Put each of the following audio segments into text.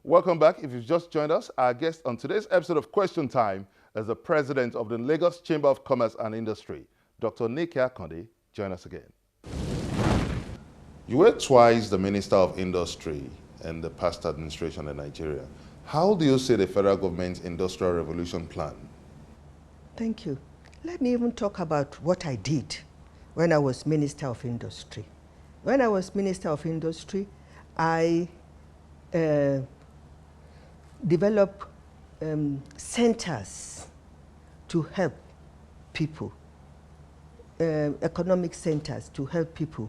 Welcome back. If you've just joined us, our guest on today's episode of Question Time is the president of the Lagos Chamber of Commerce and Industry, Dr. Akande. Join us again. You were twice the Minister of Industry in the past administration in Nigeria. How do you see the federal government's Industrial Revolution plan? Thank you. Let me even talk about what I did when I was Minister of Industry. When I was Minister of Industry, I developed centers to help people, economic centers to help people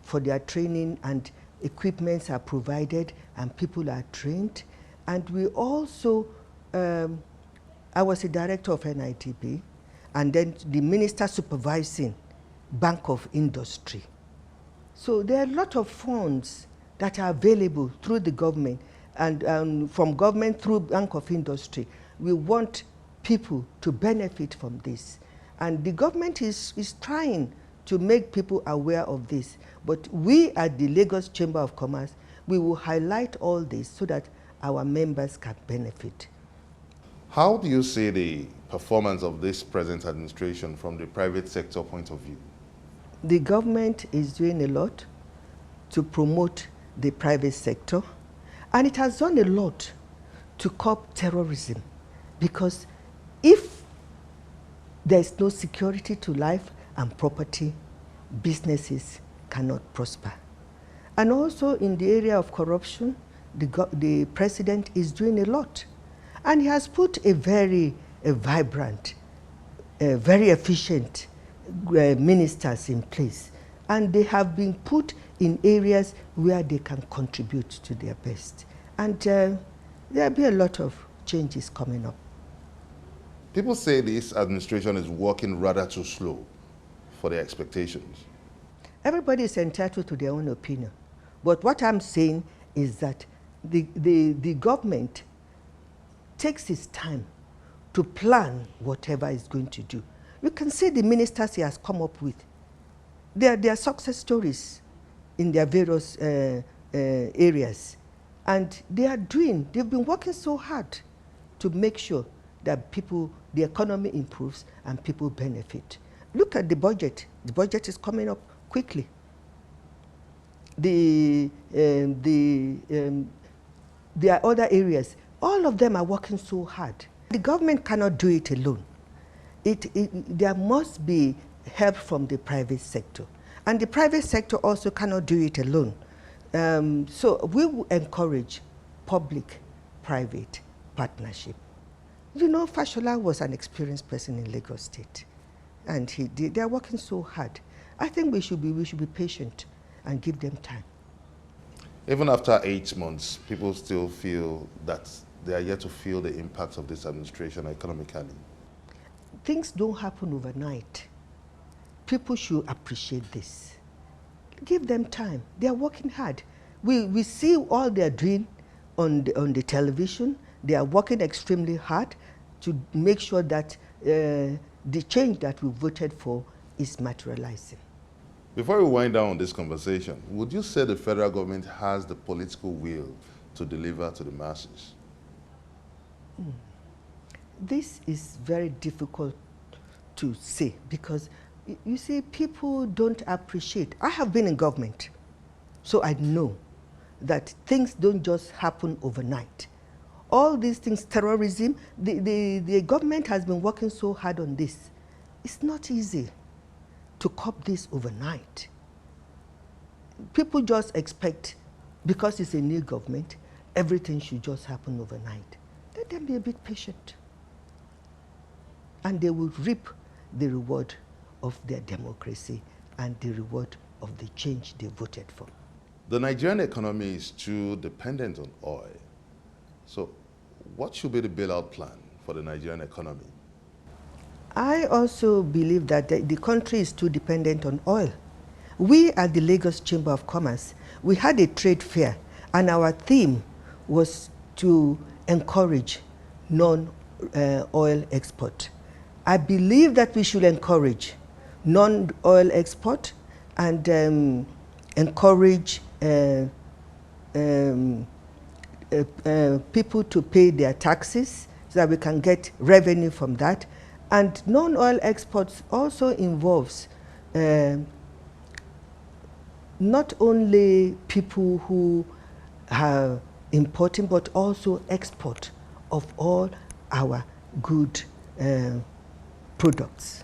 for their training, and equipments are provided and people are trained. And we also, I was a director of NITB, and then the minister supervising Bank of Industry. So there are a lot of funds that are available through the government and from government through Bank of Industry. We want people to benefit from this. And the government is trying to make people aware of this. But we at the Lagos Chamber of Commerce, we will highlight all this so that our members can benefit. How do you see the performance of this present administration from the private sector point of view? The government is doing a lot to promote the private sector, and it has done a lot to curb terrorism, because if there is no security to life and property, businesses cannot prosper. And also in the area of corruption, the president is doing a lot. And he has put a very vibrant, very efficient ministers in place. And they have been put in areas where they can contribute to their best. And there will be a lot of changes coming up. People say this administration is working rather too slow for their expectations. Everybody is entitled to their own opinion. But what I'm saying is that the government takes its time to plan whatever it's going to do. You can see the ministers he has come up with. They are success stories in their various areas. And they've been working so hard to make sure that the economy improves and people benefit. Look at the budget. The budget is coming up quickly. There are other areas. All of them are working so hard. The government cannot do it alone. There must be help from the private sector. And the private sector also cannot do it alone. So we will encourage public-private partnership. You know, Fashola was an experienced person in Lagos State, and they are working so hard. I think we should be patient and give them time. Even after 8 months, people still feel that they are yet to feel the impact of this administration economically. Things don't happen overnight. People should appreciate this. Give them time. They are working hard. We see all they are doing on the television. They are working extremely hard to make sure that the change that we voted for is materializing. Before we wind down this conversation, would you say the federal government has the political will to deliver to the masses? This is very difficult to say, because you see, people don't appreciate. I have been in government, so I know that things don't just happen overnight. All these things, terrorism, the government has been working so hard on this. It's not easy to curb this overnight. People just expect, because it's a new government, everything should just happen overnight. Let them be a bit patient, and they will reap the reward of their democracy and the reward of the change they voted for. The Nigerian economy is too dependent on oil. So what should be the bailout plan for the Nigerian economy? I also believe that the country is too dependent on oil. We at the Lagos Chamber of Commerce, we had a trade fair, and our theme was to encourage non-oil export. I believe that we should encourage non-oil export and encourage people to pay their taxes so that we can get revenue from that. And non-oil exports also involves not only people who are importing, but also export of all our good products.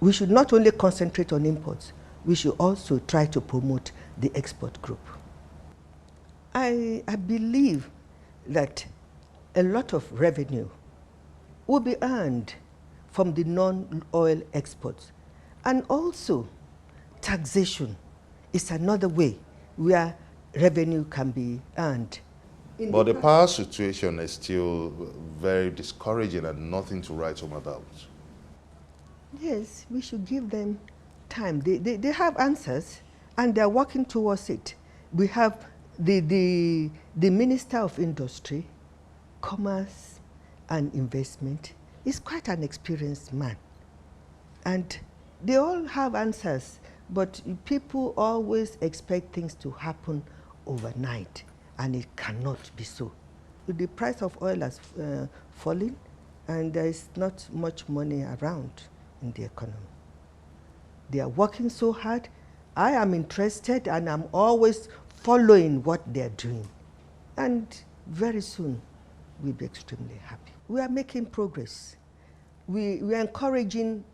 We should not only concentrate on imports, we should also try to promote the export group. I believe that a lot of revenue will be earned from the non-oil exports. And also, taxation is another way where revenue can be earned. But the power situation is still very discouraging and nothing to write home about. Yes, we should give them time. They have answers and they're working towards it. We have the Minister of Industry, Commerce and Investment is quite an experienced man. And they all have answers, but people always expect things to happen overnight, and it cannot be so. The price of oil has fallen, and there is not much money around in the economy. They are working so hard. I am interested, and I'm always following what they're doing. And very soon, we'll be extremely happy. We are making progress. We are encouraging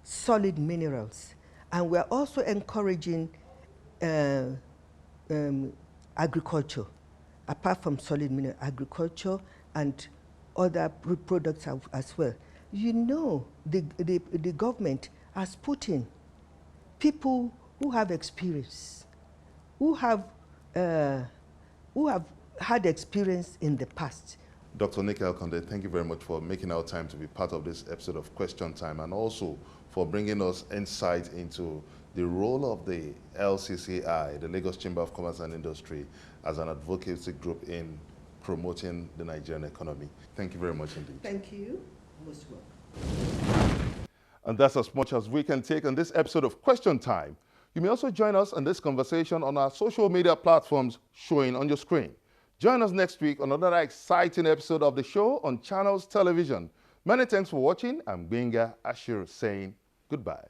solid minerals, and we are also encouraging agriculture, apart from solid mineral agriculture and other products as well. You know, the government has put in people who have experience, who have had experience in the past. Dr. Akande, thank you very much for making our time to be part of this episode of Question Time, and also for bringing us insight into the role of the LCCI, the Lagos Chamber of Commerce and Industry, as an advocacy group in promoting the Nigerian economy. Thank you very much indeed. Thank you. Most welcome. And that's as much as we can take on this episode of Question Time. You may also join us in this conversation on our social media platforms showing on your screen. Join us next week on another exciting episode of the show on Channels Television. Many thanks for watching. I'm Benga Ashir saying goodbye.